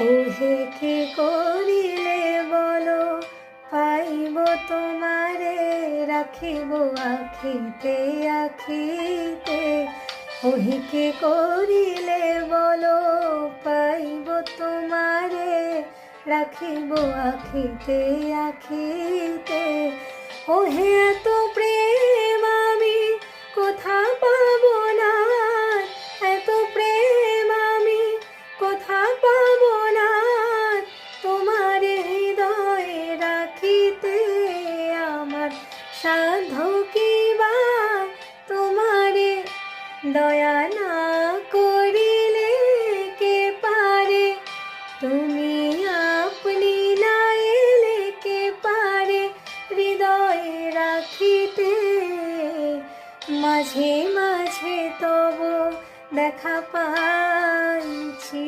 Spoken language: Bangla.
ওহে কি করিলে বলো, পাইব তোমারে, রাখিব আখিতে আখিতে। ওহে কি করিলে বলো, পাইব তোমারে, রাখিব আখিতে আখিতে। ওহে এত প্রেম আমি কোথা পাবো না, এত প্রেম আমি কোথা পাবো না, তোমার হৃদয়ে রাখিতে আমার সাধ্য কি বা। তোমারে দয়া না করিলে কে পারে, তুমি আপনি না এলে কে পারে হৃদয়ে রাখিতে। মাঝে মাঝে তব দেখা পাইছি।